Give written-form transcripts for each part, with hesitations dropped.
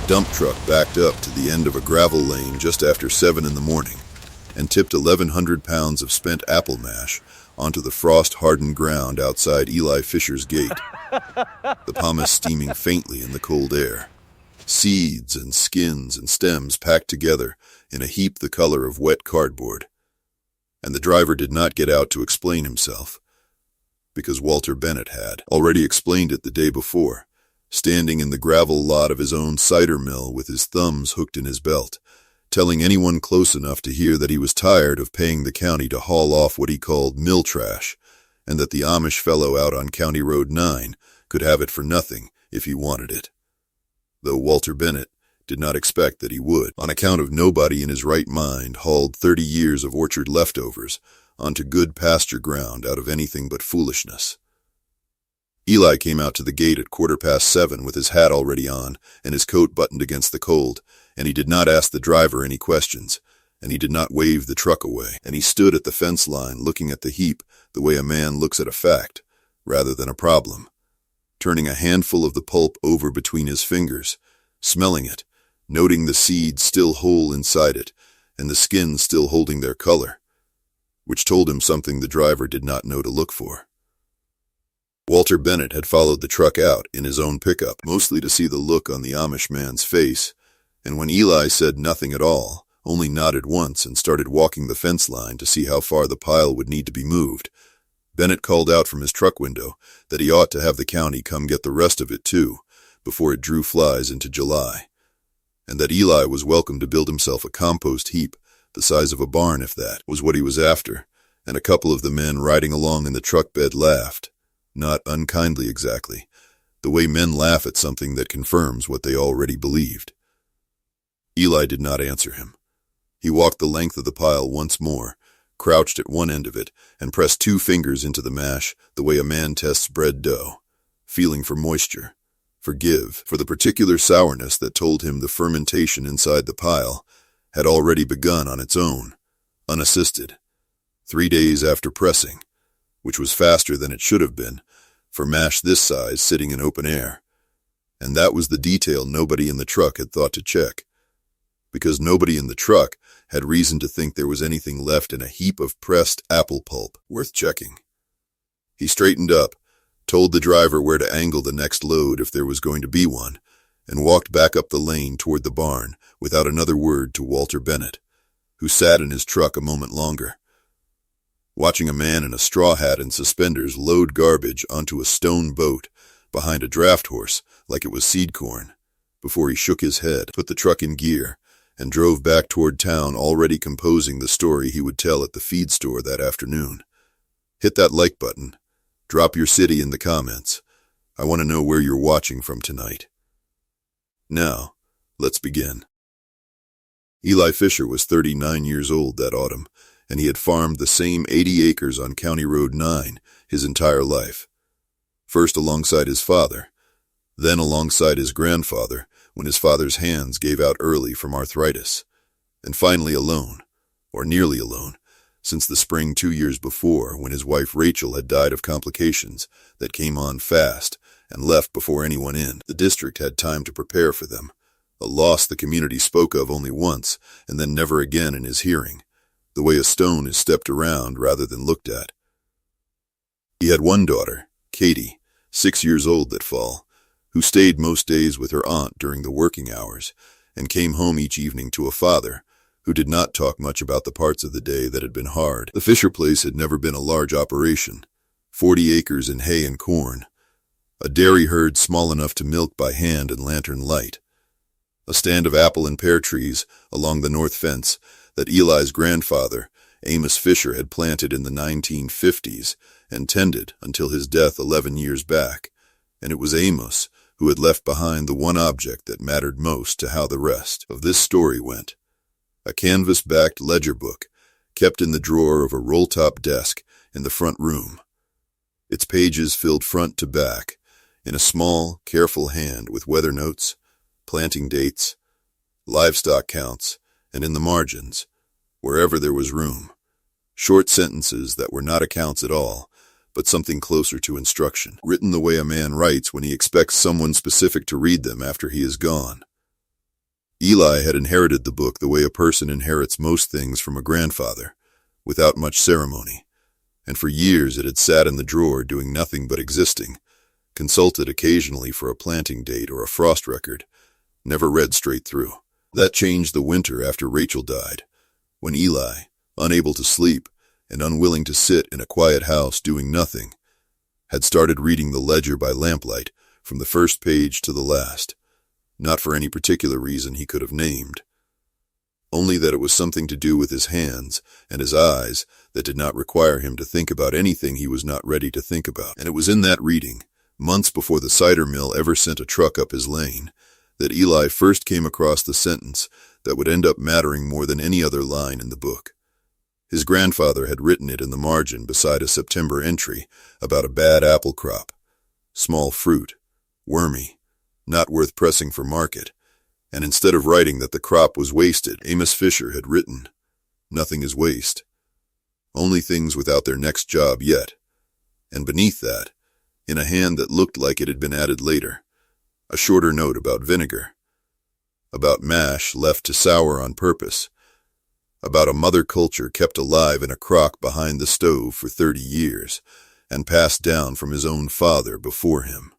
dump truck backed up to the end of a gravel lane just after 7 in the morning and tipped 1,100 pounds of spent apple mash onto the frost-hardened ground outside Eli Fisher's gate, the pomace steaming faintly in the cold air. Seeds and skins and stems packed together in a heap the color of wet cardboard. And the driver did not get out to explain himself, because Walter Bennett had already explained it the day before, standing in the gravel lot of his own cider mill with his thumbs hooked in his belt, telling anyone close enough to hear that he was tired of paying the county to haul off what he called mill trash, and that the Amish fellow out on County Road 9 could have it for nothing if he wanted it. Though Walter Bennett did not expect that he would, on account of nobody in his right mind hauled 30 years of orchard leftovers onto good pasture ground out of anything but foolishness. Eli came out to the gate at 7:15 with his hat already on and his coat buttoned against the cold, and he did not ask the driver any questions, and he did not wave the truck away, and he stood at the fence line looking at the heap the way a man looks at a fact, rather than a problem, turning a handful of the pulp over between his fingers, smelling it, noting the seed still whole inside it, and the skins still holding their color, which told him something the driver did not know to look for. Walter Bennett had followed the truck out in his own pickup, mostly to see the look on the Amish man's face, and when Eli said nothing at all, only nodded once and started walking the fence line to see how far the pile would need to be moved, Bennett called out from his truck window that he ought to have the county come get the rest of it too, before it drew flies into July, and that Eli was welcome to build himself a compost heap the size of a barn if that was what he was after, and a couple of the men riding along in the truck bed laughed, not unkindly exactly, the way men laugh at something that confirms what they already believed. Eli did not answer him. He walked the length of the pile once more, crouched at one end of it, and pressed 2 fingers into the mash the way a man tests bread dough, feeling for moisture, for the particular sourness that told him the fermentation inside the pile had already begun on its own, unassisted, 3 days after pressing, which was faster than it should have been, for mash this size sitting in open air. And that was the detail nobody in the truck had thought to check, because nobody in the truck had reason to think there was anything left in a heap of pressed apple pulp worth checking. He straightened up, told the driver where to angle the next load if there was going to be one, and walked back up the lane toward the barn without another word to Walter Bennett, who sat in his truck a moment longer, watching a man in a straw hat and suspenders load garbage onto a stone boat behind a draft horse like it was seed corn, before he shook his head, put the truck in gear, and drove back toward town already composing the story he would tell at the feed store that afternoon. Hit that like button. Drop your city in the comments. I want to know where you're watching from tonight. Now, let's begin. Eli Fisher was 39 years old that autumn, and he had farmed the same 80 acres on County Road 9 his entire life. First alongside his father, then alongside his grandfather when his father's hands gave out early from arthritis, and finally alone, or nearly alone, since the spring 2 years before when his wife Rachel had died of complications that came on fast and left before anyone in the district had time to prepare for them, a loss the community spoke of only once and then never again in his hearing, the way a stone is stepped around rather than looked at. He had one daughter, Katie, 6 years old that fall, who stayed most days with her aunt during the working hours and came home each evening to a father who did not talk much about the parts of the day that had been hard. The Fisher place had never been a large operation, 40 acres in hay and corn, a dairy herd small enough to milk by hand and lantern light, a stand of apple and pear trees along the north fence that Eli's grandfather, Amish Fisher, had planted in the 1950s and tended until his death 11 years back, and it was Amos who had left behind the one object that mattered most to how the rest of this story went, a canvas-backed ledger book kept in the drawer of a roll-top desk in the front room, its pages filled front to back, in a small, careful hand with weather notes, planting dates, livestock counts, and in the margins, wherever there was room, short sentences that were not accounts at all, but something closer to instruction, written the way a man writes when he expects someone specific to read them after he is gone. Eli had inherited the book the way a person inherits most things from a grandfather, without much ceremony, and for years it had sat in the drawer doing nothing but existing, consulted occasionally for a planting date or a frost record, never read straight through. That changed the winter after Rachel died, when Eli, unable to sleep and unwilling to sit in a quiet house doing nothing, had started reading the ledger by lamplight from the first page to the last, not for any particular reason he could have named, only that it was something to do with his hands and his eyes that did not require him to think about anything he was not ready to think about. And it was in that reading, months before the cider mill ever sent a truck up his lane, that Eli first came across the sentence that would end up mattering more than any other line in the book. His grandfather had written it in the margin beside a September entry about a bad apple crop, small fruit, wormy, not worth pressing for market, and instead of writing that the crop was wasted, Amish Fisher had written, "Nothing is waste. Only things without their next job yet." And beneath that, in a hand that looked like it had been added later, a shorter note about vinegar, about mash left to sour on purpose, about a mother culture kept alive in a crock behind the stove for 30 years, and passed down from his own father before him.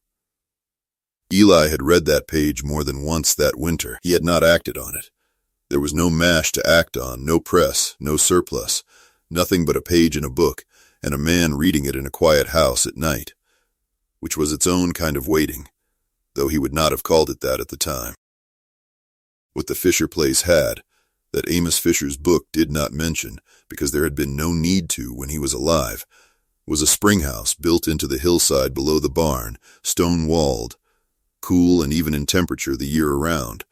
Eli had read that page more than once that winter. He had not acted on it. There was no mash to act on, no press, no surplus, nothing but a page in a book, and a man reading it in a quiet house at night, which was its own kind of waiting, though he would not have called it that at the time. What the Fisher place had, that Amish Fisher's book did not mention, because there had been no need to when he was alive, was a spring house built into the hillside below the barn, stone-walled, cool and even in temperature the year around,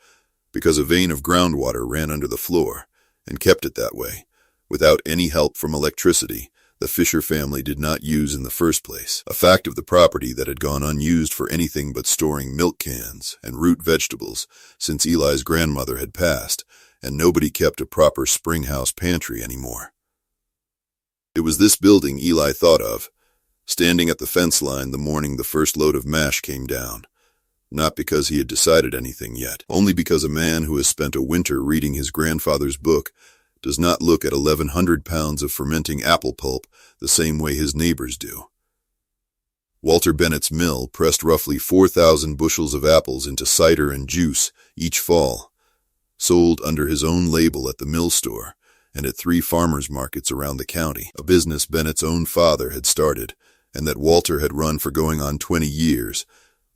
because a vein of groundwater ran under the floor, and kept it that way, without any help from electricity the Fisher family did not use in the first place, a fact of the property that had gone unused for anything but storing milk cans and root vegetables since Eli's grandmother had passed, and nobody kept a proper spring house pantry anymore. It was this building Eli thought of, standing at the fence line the morning the first load of mash came down, not because he had decided anything yet, only because a man who has spent a winter reading his grandfather's book does not look at 1,100 pounds of fermenting apple pulp the same way his neighbors do. Walter Bennett's mill pressed roughly 4,000 bushels of apples into cider and juice each fall, sold under his own label at the mill store and at 3 farmers' markets around the county, a business Bennett's own father had started and that Walter had run for going on 20 years,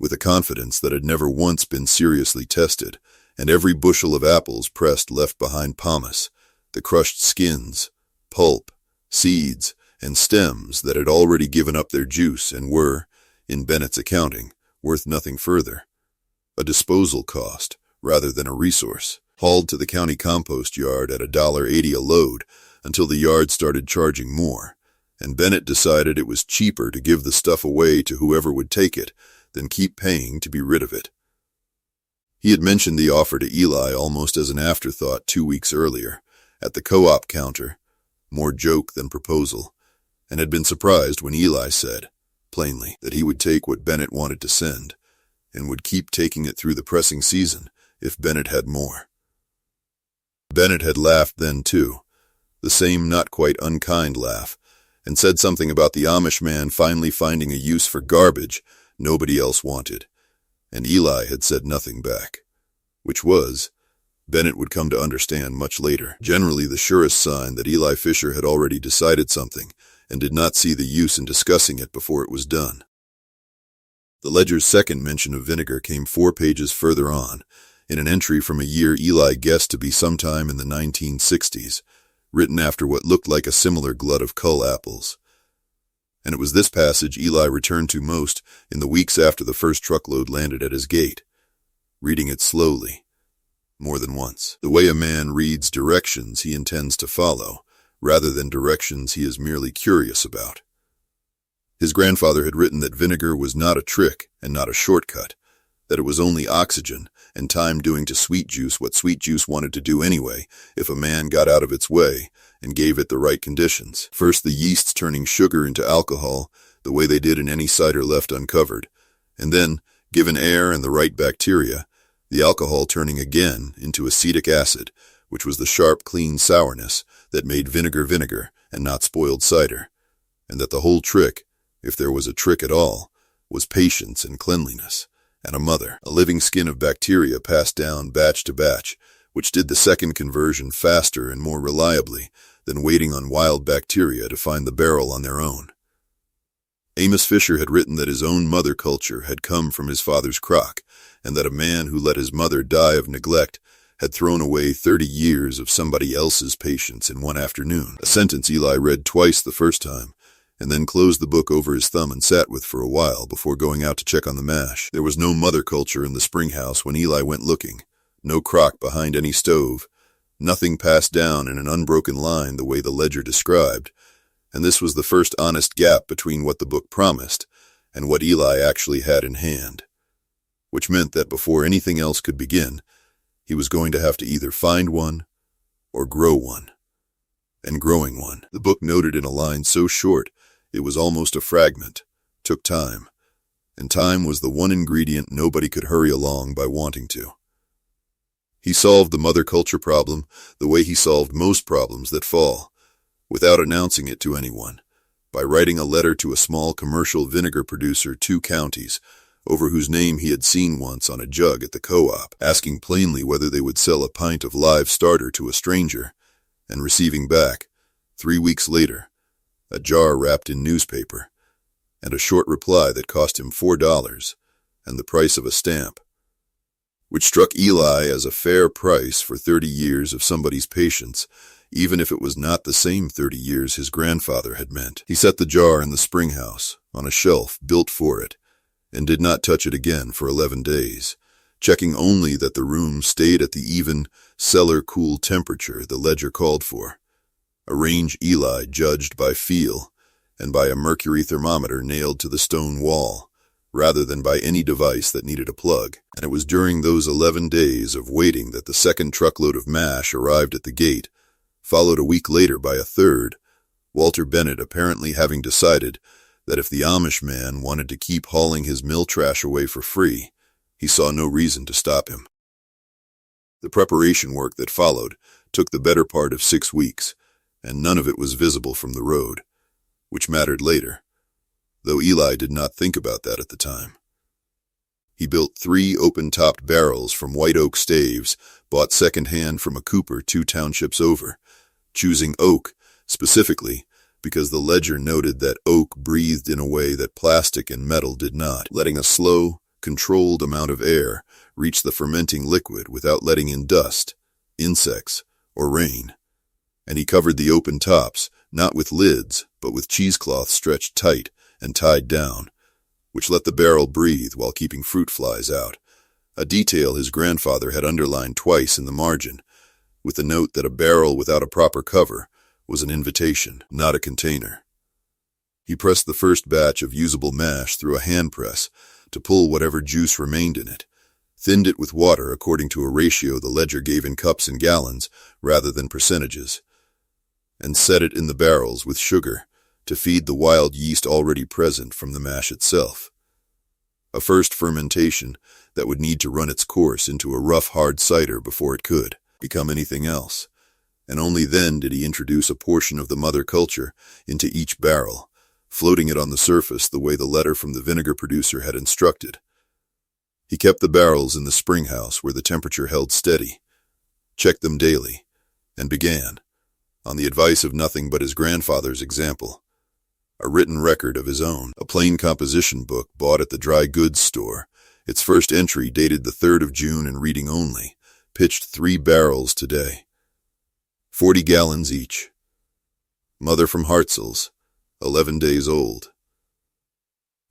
with a confidence that had never once been seriously tested, and every bushel of apples pressed left behind pomace, the crushed skins, pulp, seeds, and stems that had already given up their juice and were, in Bennett's accounting, worth nothing further. A disposal cost, rather than a resource, hauled to the county compost yard at $1.80 a load until the yard started charging more, and Bennett decided it was cheaper to give the stuff away to whoever would take it than keep paying to be rid of it. He had mentioned the offer to Eli almost as an afterthought 2 weeks earlier, at the co-op counter, more joke than proposal, and had been surprised when Eli said, plainly, that he would take what Bennett wanted to send, and would keep taking it through the pressing season if Bennett had more. Bennett had laughed then too, the same not quite unkind laugh, and said something about the Amish man finally finding a use for garbage nobody else wanted, and Eli had said nothing back, which was, Bennett would come to understand much later, generally the surest sign that Eli Fisher had already decided something and did not see the use in discussing it before it was done. The ledger's second mention of vinegar came 4 pages further on, in an entry from a year Eli guessed to be sometime in the 1960s, written after what looked like a similar glut of cull apples. And it was this passage Eli returned to most in the weeks after the first truckload landed at his gate, reading it slowly, more than once, the way a man reads directions he intends to follow, rather than directions he is merely curious about. His grandfather had written that vinegar was not a trick and not a shortcut, that it was only oxygen and time doing to sweet juice what sweet juice wanted to do anyway if a man got out of its way and gave it the right conditions. First the yeasts turning sugar into alcohol, the way they did in any cider left uncovered, and then, given air and the right bacteria, the alcohol turning again into acetic acid, which was the sharp, clean sourness that made vinegar and not spoiled cider, and that the whole trick, if there was a trick at all, was patience and cleanliness, and a mother, a living skin of bacteria passed down batch to batch, which did the second conversion faster and more reliably than waiting on wild bacteria to find the barrel on their own. Amos Fisher had written that his own mother culture had come from his father's crock, and that a man who let his mother die of neglect had thrown away 30 years of somebody else's patience in one afternoon, a sentence Eli read twice the first time, and then closed the book over his thumb and sat with for a while before going out to check on the mash. There was no mother culture in the spring house when Eli went looking, no crock behind any stove, nothing passed down in an unbroken line the way the ledger described, and this was the first honest gap between what the book promised and what Eli actually had in hand, which meant that before anything else could begin, he was going to have to either find one or grow one. And growing one, the book noted in a line so short it was almost a fragment, took time, and time was the one ingredient nobody could hurry along by wanting to. He solved the mother culture problem the way he solved most problems that fall, without announcing it to anyone, by writing a letter to a small commercial vinegar producer 2 counties, over whose name he had seen once on a jug at the co-op, asking plainly whether they would sell a pint of live starter to a stranger, and receiving back, 3 weeks later, a jar wrapped in newspaper, and a short reply that cost him $4 and the price of a stamp, which struck Eli as a fair price for 30 years of somebody's patience, even if it was not the same 30 years his grandfather had meant. He set the jar in the spring house, on a shelf built for it, and did not touch it again for 11 days, checking only that the room stayed at the even, cellar-cool temperature the ledger called for, a range Eli judged by feel and by a mercury thermometer nailed to the stone wall, rather than by any device that needed a plug. And it was during those 11 days of waiting that the second truckload of mash arrived at the gate, followed a week later by a third, Walter Bennett apparently having decided that if the Amish man wanted to keep hauling his mill trash away for free, he saw no reason to stop him. The preparation work that followed took the better part of 6 weeks, and none of it was visible from the road, which mattered later, though Eli did not think about that at the time. He built 3 open-topped barrels from white oak staves, bought second-hand from a cooper 2 townships over, choosing oak specifically because the ledger noted that oak breathed in a way that plastic and metal did not, letting a slow, controlled amount of air reach the fermenting liquid without letting in dust, insects, or rain. And he covered the open tops, not with lids, but with cheesecloth stretched tight and tied down, which let the barrel breathe while keeping fruit flies out, a detail his grandfather had underlined twice in the margin, with the note that a barrel without a proper cover was an invitation, not a container. He pressed the first batch of usable mash through a hand press to pull whatever juice remained in it, thinned it with water according to a ratio the ledger gave in cups and gallons rather than percentages, and set it in the barrels with sugar to feed the wild yeast already present from the mash itself. A first fermentation that would need to run its course into a rough, hard cider before it could become anything else, and only then did he introduce a portion of the mother culture into each barrel, floating it on the surface the way the letter from the vinegar producer had instructed. He kept the barrels in the spring house where the temperature held steady, checked them daily, and began, on the advice of nothing but his grandfather's example, a written record of his own, a plain composition book bought at the dry goods store. Its first entry, dated the 3rd of June and reading only, pitched 3 barrels today, 40 gallons each. Mother from Hartzell's, 11 days old.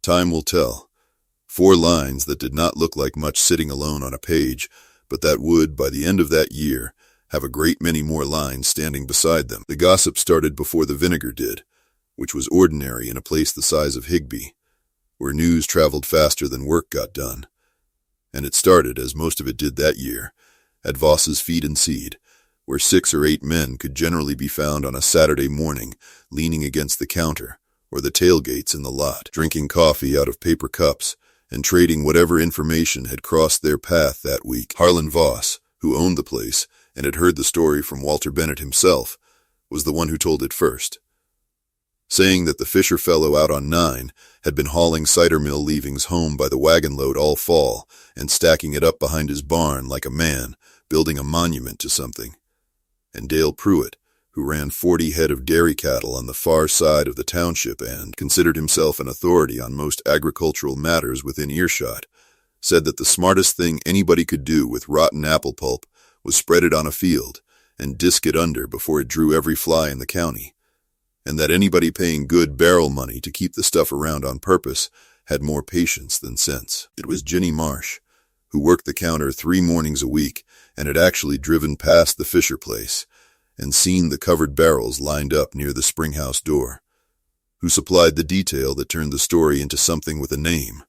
Time will tell. 4 lines that did not look like much sitting alone on a page, but that would, by the end of that year, have a great many more lines standing beside them. The gossip started before the vinegar did, which was ordinary in a place the size of Higbee, where news traveled faster than work got done. And it started, as most of it did that year, at Voss's Feed and Seed, where 6 or 8 men could generally be found on a Saturday morning leaning against the counter or the tailgates in the lot, drinking coffee out of paper cups and trading whatever information had crossed their path that week. Harlan Voss, who owned the place and had heard the story from Walter Bennett himself, was the one who told it first, saying that the Fisher fellow out on 9 had been hauling cider mill leavings home by the wagon load all fall and stacking it up behind his barn like a man building a monument to something. And Dale Pruitt, who ran 40 head of dairy cattle on the far side of the township and considered himself an authority on most agricultural matters within earshot, said that the smartest thing anybody could do with rotten apple pulp was spread it on a field and disc it under before it drew every fly in the county, and that anybody paying good barrel money to keep the stuff around on purpose had more patience than sense. It was Ginny Marsh, who worked the counter 3 mornings a week and had actually driven past the Fisher place and seen the covered barrels lined up near the springhouse door, who supplied the detail that turned the story into something with a name,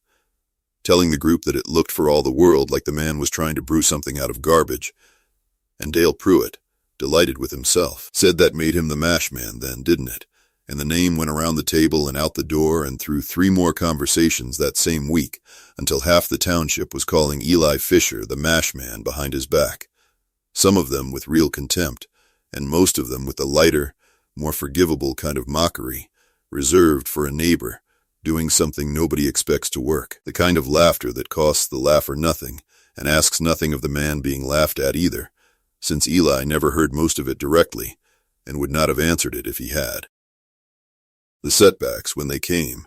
telling the group that it looked for all the world like the man was trying to brew something out of garbage. And Dale Pruitt, delighted with himself, said that made him the mash man then, didn't it? And the name went around the table and out the door and through 3 more conversations that same week, until half the township was calling Eli Fisher the mash man behind his back, some of them with real contempt, and most of them with the lighter, more forgivable kind of mockery, reserved for a neighbor doing something nobody expects to work, the kind of laughter that costs the laugher nothing and asks nothing of the man being laughed at either, since Eli never heard most of it directly and would not have answered it if he had. The setbacks, when they came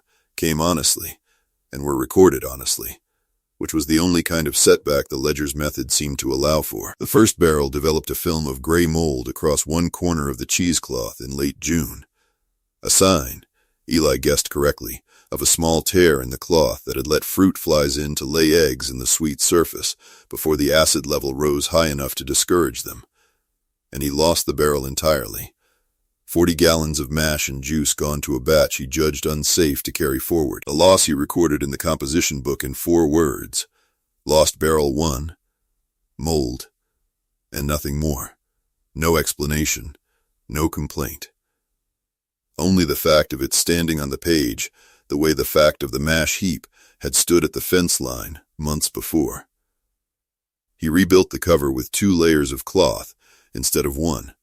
honestly, and were recorded honestly, which was the only kind of setback the ledger's method seemed to allow for. The first barrel developed a film of gray mold across one corner of the cheesecloth in late June, a sign, Eli guessed correctly, of a small tear in the cloth that had let fruit flies in to lay eggs in the sweet surface before the acid level rose high enough to discourage them. And he lost the barrel entirely. 40 gallons of mash and juice gone to a batch he judged unsafe to carry forward. A loss he recorded in the composition book in 4 words. Lost barrel 1, mold, and nothing more. No explanation, no complaint. Only the fact of it standing on the page, the way the fact of the mash heap had stood at the fence line months before. He rebuilt the cover with 2 layers of cloth instead of 1,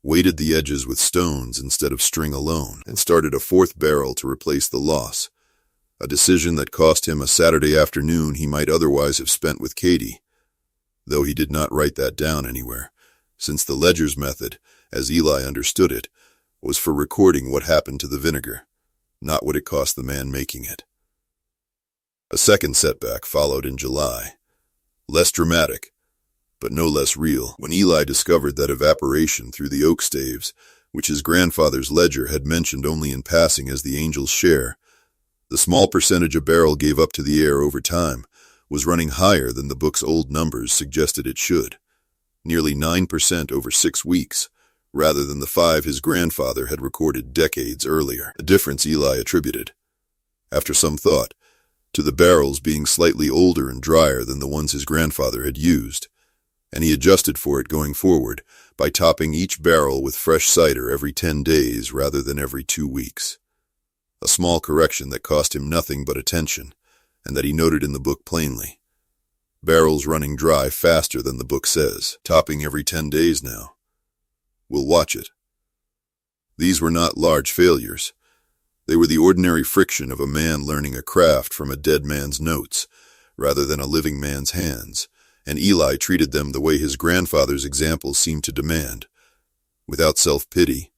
weighted the edges with stones instead of string alone, and started a 4th barrel to replace the loss, a decision that cost him a Saturday afternoon he might otherwise have spent with Katie, though he did not write that down anywhere, since the ledger's method, as Eli understood it, was for recording what happened to the vinegar, not what it cost the man making it. A second setback followed in July, less dramatic, but no less real, when Eli discovered that evaporation through the oak staves, which his grandfather's ledger had mentioned only in passing as the angel's share, the small percentage a barrel gave up to the air over time, was running higher than the book's old numbers suggested it should, nearly 9% over 6 weeks, rather than the 5 his grandfather had recorded decades earlier, a difference Eli attributed, after some thought, to the barrels being slightly older and drier than the ones his grandfather had used, and he adjusted for it going forward by topping each barrel with fresh cider every 10 days rather than every 2 weeks. A small correction that cost him nothing but attention, and that he noted in the book plainly. Barrels running dry faster than the book says, topping every 10 days now. We'll watch it. These were not large failures. They were the ordinary friction of a man learning a craft from a dead man's notes, rather than a living man's hands, and Eli treated them the way his grandfather's example seemed to demand, without self-pity,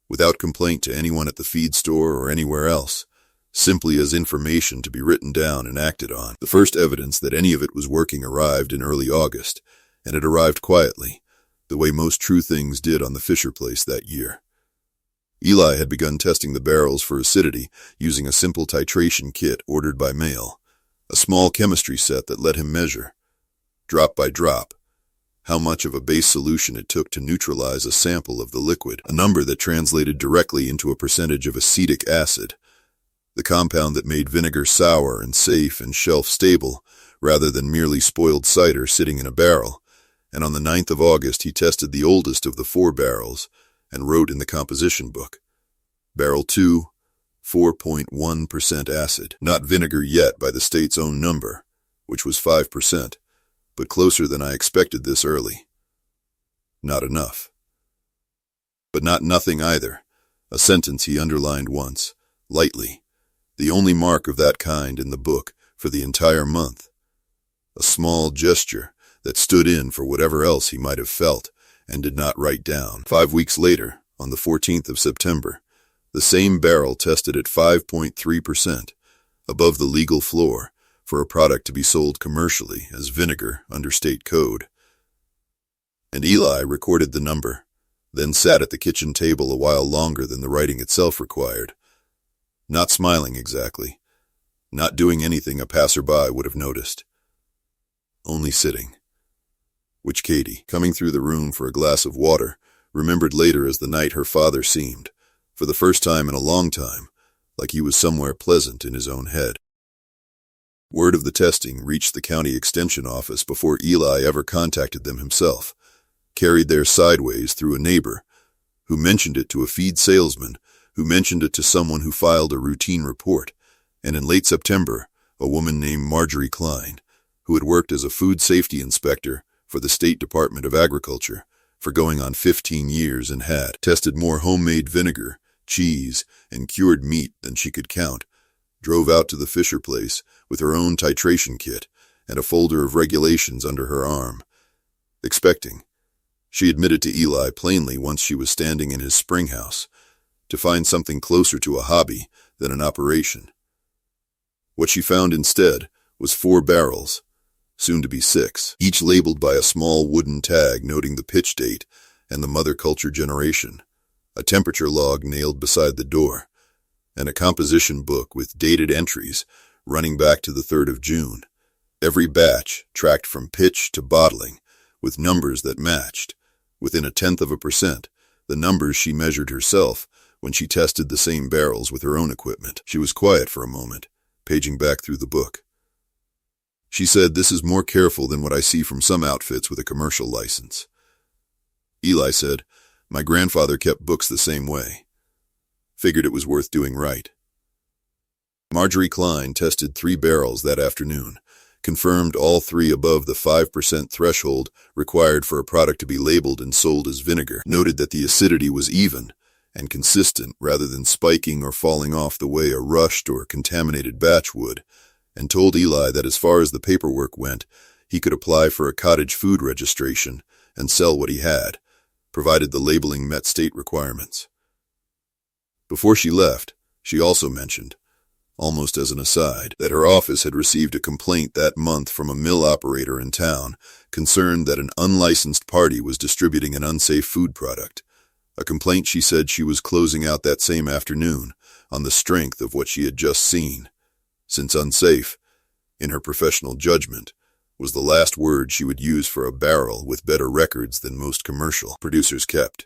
without complaint to anyone at the feed store or anywhere else, simply as information to be written down and acted on. The first evidence that any of it was working arrived in early August, and it arrived quietly, the way most true things did on the Fisher place that year. Eli had begun testing the barrels for acidity using a simple titration kit ordered by mail, a small chemistry set that let him measure, drop by drop, how much of a base solution it took to neutralize a sample of the liquid, a number that translated directly into a percentage of acetic acid, the compound that made vinegar sour and safe and shelf-stable, rather than merely spoiled cider sitting in a barrel. And on the 9th of August he tested the oldest of the 4 barrels and wrote in the composition book, Barrel 2, 4.1% acid. Not vinegar yet by the state's own number, which was 5%, but closer than I expected this early. Not enough. But not nothing either, a sentence he underlined once, lightly, the only mark of that kind in the book for the entire month. A small gesture that stood in for whatever else he might have felt and did not write down. 5 weeks later, on the 14th of September, the same barrel tested at 5.3%, above the legal floor for a product to be sold commercially as vinegar under state code. And Eli recorded the number, then sat at the kitchen table a while longer than the writing itself required. Not smiling exactly, not doing anything a passerby would have noticed. Only sitting. Which Katie, coming through the room for a glass of water, remembered later as the night her father seemed, for the first time in a long time, like he was somewhere pleasant in his own head. Word of the testing reached the county extension office before Eli ever contacted them himself, carried there sideways through a neighbor, who mentioned it to a feed salesman, who mentioned it to someone who filed a routine report, and in late September, a woman named Marjorie Klein, who had worked as a food safety inspector for the State Department of Agriculture for going on 15 years and had tested more homemade vinegar, cheese, and cured meat than she could count, drove out to the Fisher place with her own titration kit and a folder of regulations under her arm. Expecting, she admitted to Eli plainly once she was standing in his spring house, to find something closer to a hobby than an operation. What she found instead was 4 barrels, soon to be 6, each labeled by a small wooden tag noting the pitch date and the mother culture generation, a temperature log nailed beside the door, and a composition book with dated entries running back to the 3rd of June, every batch tracked from pitch to bottling, with numbers that matched, within 0.1%, the numbers she measured herself when she tested the same barrels with her own equipment. She was quiet for a moment, paging back through the book. She said, "This is more careful than what I see from some outfits with a commercial license." Eli said, "My grandfather kept books the same way. Figured it was worth doing right." Marjorie Klein tested 3 barrels that afternoon, confirmed all 3 above the 5% threshold required for a product to be labeled and sold as vinegar, noted that the acidity was even and consistent rather than spiking or falling off the way a rushed or contaminated batch would, and told Eli that as far as the paperwork went, he could apply for a cottage food registration and sell what he had, provided the labeling met state requirements. Before she left, she also mentioned, almost as an aside, that her office had received a complaint that month from a mill operator in town concerned that an unlicensed party was distributing an unsafe food product, a complaint she said she was closing out that same afternoon on the strength of what she had just seen, since unsafe, in her professional judgment, was the last word she would use for a barrel with better records than most commercial producers kept.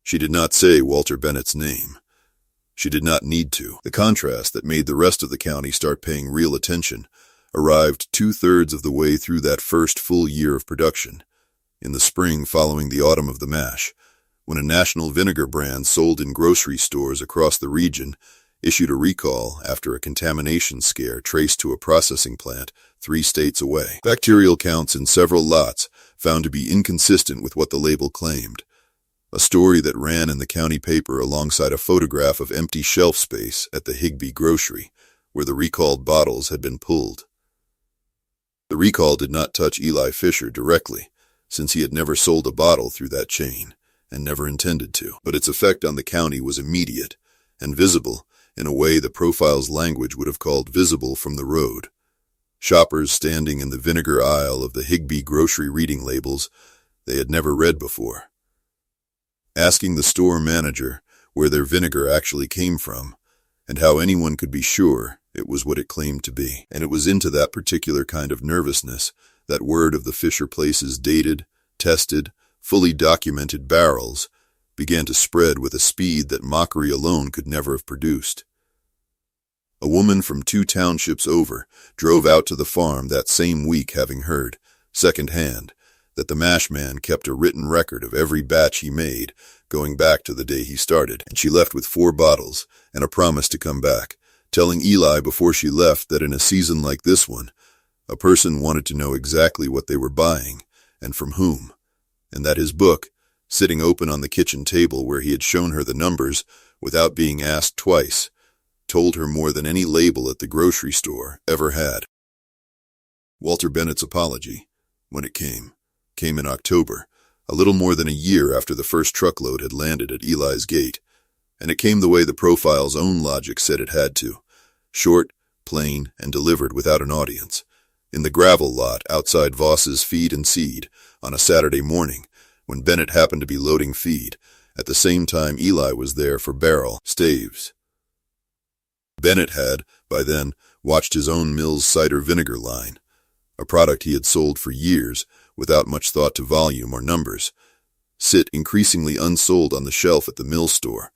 She did not say Walter Bennett's name. She did not need to. The contrast that made the rest of the county start paying real attention arrived 2/3 of the way through that first full year of production, in the spring following the autumn of the mash, when a national vinegar brand sold in grocery stores across the region issued a recall after a contamination scare traced to a processing plant 3 states away. Bacterial counts in several lots found to be inconsistent with what the label claimed, a story that ran in the county paper alongside a photograph of empty shelf space at the Higbee grocery, where the recalled bottles had been pulled. The recall did not touch Eli Fisher directly, since he had never sold a bottle through that chain, and never intended to, but its effect on the county was immediate and visible in a way the profile's language would have called visible from the road. Shoppers standing in the vinegar aisle of the Higbee grocery reading labels they had never read before, asking the store manager where their vinegar actually came from and how anyone could be sure it was what it claimed to be. And it was into that particular kind of nervousness that word of the Fisher place's dated, tested, fully documented barrels began to spread with a speed that mockery alone could never have produced. A woman from 2 townships over drove out to the farm that same week, having heard, second-hand, that the mash man kept a written record of every batch he made, going back to the day he started, and she left with 4 bottles and a promise to come back, telling Eli before she left that in a season like this one, a person wanted to know exactly what they were buying and from whom, and that his book, sitting open on the kitchen table where he had shown her the numbers without being asked twice, told her more than any label at the grocery store ever had. Walter Bennett's apology, when it came in October, a little more than a year after the first truckload had landed at Eli's gate, and it came the way the profile's own logic said it had to: short, plain, and delivered without an audience, in the gravel lot outside Voss's Feed and Seed on a Saturday morning when Bennett happened to be loading feed, at the same time Eli was there for barrel staves. Bennett had, by then, watched his own mill's cider vinegar line, a product he had sold for years without much thought to volume or numbers, sit increasingly unsold on the shelf at the mill store,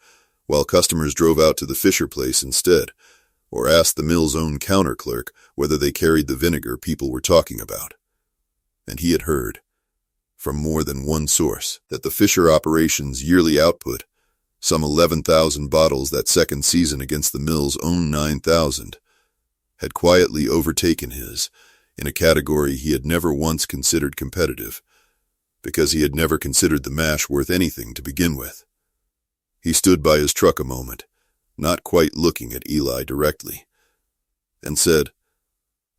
while customers drove out to the Fisher place instead, or asked the mill's own counter clerk whether they carried the vinegar people were talking about. And he had heard, from more than one source, that the Fisher operation's yearly output, some 11,000 bottles that second season against the mill's own 9,000, had quietly overtaken his, in a category he had never once considered competitive, because he had never considered the mash worth anything to begin with. He stood by his truck a moment, not quite looking at Eli directly, and said,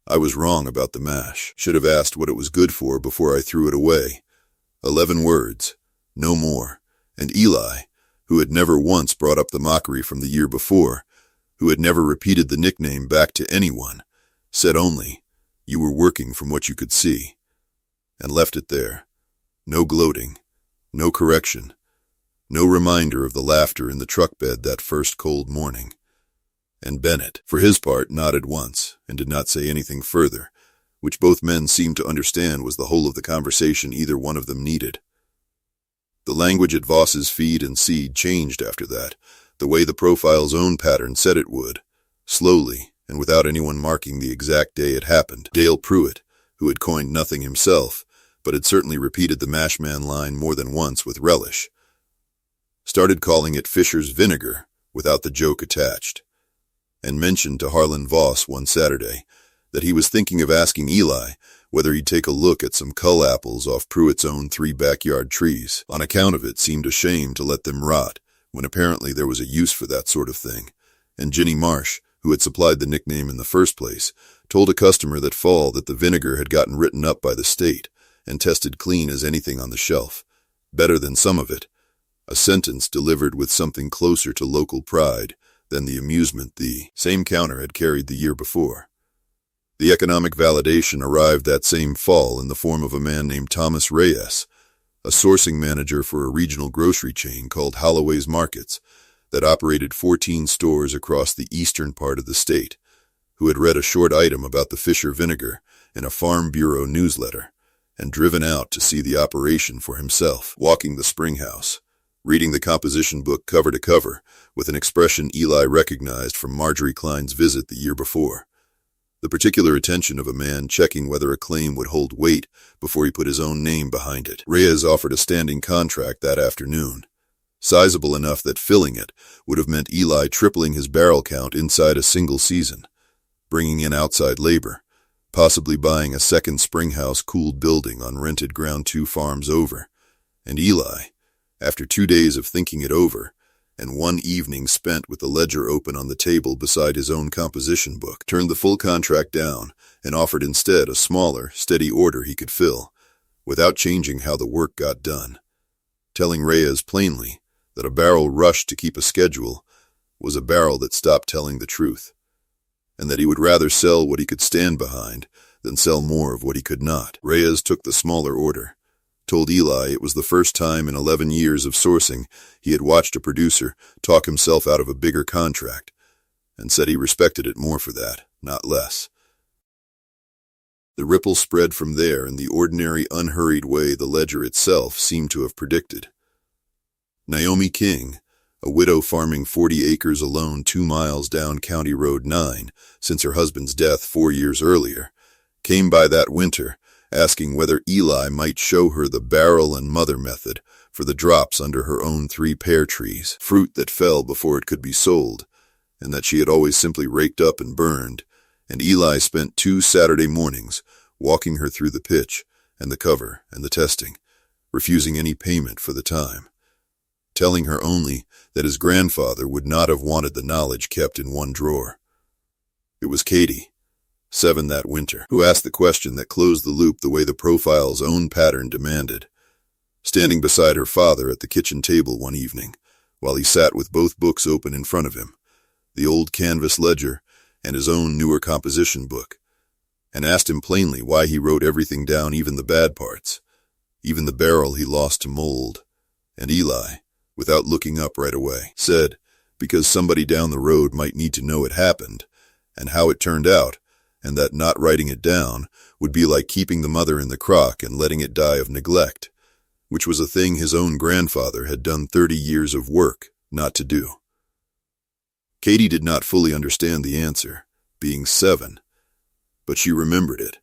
"I was wrong about the mash. Should have asked what it was good for before I threw it away." 11 words, no more, and Eli, who had never once brought up the mockery from the year before, who had never repeated the nickname back to anyone, said only, "You were working from what you could see," and left it there. No gloating, no correction, no reminder of the laughter in the truck bed that first cold morning. And Bennett, for his part, nodded once and did not say anything further, which both men seemed to understand was the whole of the conversation either one of them needed. The language at Voss's Feed and Seed changed after that, the way the profile's own pattern said it would, slowly and without anyone marking the exact day it happened. Dale Pruitt, who had coined nothing himself, but had certainly repeated the mashman line more than once with relish, started calling it Fisher's vinegar without the joke attached, and mentioned to Harlan Voss one Saturday that he was thinking of asking Eli whether he'd take a look at some cull apples off Pruitt's own 3 backyard trees. On account of it, seemed ashamed to let them rot, when apparently there was a use for that sort of thing, and Ginny Marsh, who had supplied the nickname in the first place, told a customer that fall that the vinegar had gotten written up by the state and tested clean as anything on the shelf, better than some of it, a sentence delivered with something closer to local pride than the amusement the same counter had carried the year before. The economic validation arrived that same fall in the form of a man named Thomas Reyes, a sourcing manager for a regional grocery chain called Holloway's Markets that operated 14 stores across the eastern part of the state, who had read a short item about the Fisher vinegar in a Farm Bureau newsletter and driven out to see the operation for himself, walking the spring house, reading the composition book cover to cover with an expression Eli recognized from Marjorie Klein's visit the year before. The particular attention of a man checking whether a claim would hold weight before he put his own name behind it. Reyes offered a standing contract that afternoon, sizable enough that filling it would have meant Eli tripling his barrel count inside a single season, bringing in outside labor, possibly buying a second springhouse-cooled building on rented ground 2 farms over, and Eli, after 2 days of thinking it over, and 1 evening spent with the ledger open on the table beside his own composition book, turned the full contract down and offered instead a smaller, steady order he could fill, without changing how the work got done, telling Reyes plainly that a barrel rushed to keep a schedule was a barrel that stopped telling the truth, and that he would rather sell what he could stand behind than sell more of what he could not. Reyes took the smaller order, told Eli it was the first time in 11 years of sourcing he had watched a producer talk himself out of a bigger contract, and said he respected it more for that, not less. The ripple spread from there in the ordinary, unhurried way the ledger itself seemed to have predicted. Naomi King, a widow farming 40 acres alone 2 miles down County Road 9 since her husband's death 4 years earlier, came by that winter asking whether Eli might show her the barrel and mother method for the drops under her own 3 pear trees, fruit that fell before it could be sold, and that she had always simply raked up and burned, and Eli spent 2 Saturday mornings walking her through the pitch and the cover and the testing, refusing any payment for the time, telling her only that his grandfather would not have wanted the knowledge kept in one drawer. It was Katie, 7 that winter, who asked the question that closed the loop the way the profile's own pattern demanded, standing beside her father at the kitchen table one evening, while he sat with both books open in front of him, the old canvas ledger and his own newer composition book, and asked him plainly why he wrote everything down, even the bad parts, even the barrel he lost to mold. And Eli, without looking up right away, said, because somebody down the road might need to know it happened, and how it turned out, and that not writing it down would be like keeping the mother in the crock and letting it die of neglect, which was a thing his own grandfather had done 30 years of work not to do. Katie did not fully understand the answer, being 7, but she remembered it,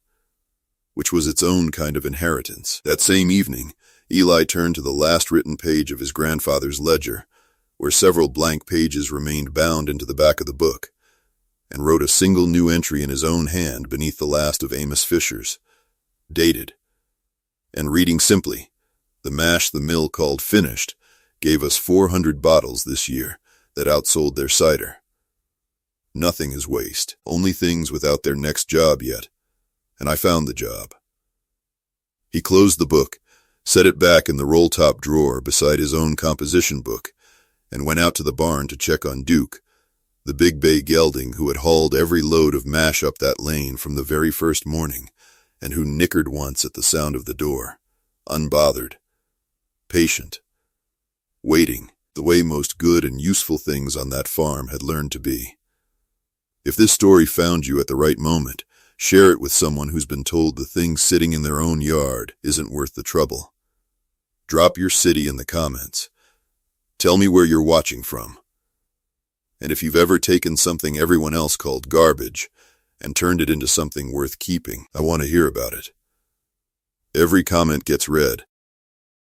which was its own kind of inheritance. That same evening, Eli turned to the last written page of his grandfather's ledger, where several blank pages remained bound into the back of the book, and wrote a single new entry in his own hand beneath the last of Amos Fisher's, dated, and reading simply, "The mash the mill called finished gave us 400 bottles this year that outsold their cider. Nothing is waste, only things without their next job yet, and I found the job." He closed the book, set it back in the roll-top drawer beside his own composition book, and went out to the barn to check on Duke, the big bay gelding who had hauled every load of mash up that lane from the very first morning, and who nickered once at the sound of the door, unbothered, patient, waiting, the way most good and useful things on that farm had learned to be. If this story found you at the right moment, share it with someone who's been told the thing sitting in their own yard isn't worth the trouble. Drop your city in the comments. Tell me where you're watching from. And if you've ever taken something everyone else called garbage and turned it into something worth keeping, I want to hear about it. Every comment gets read,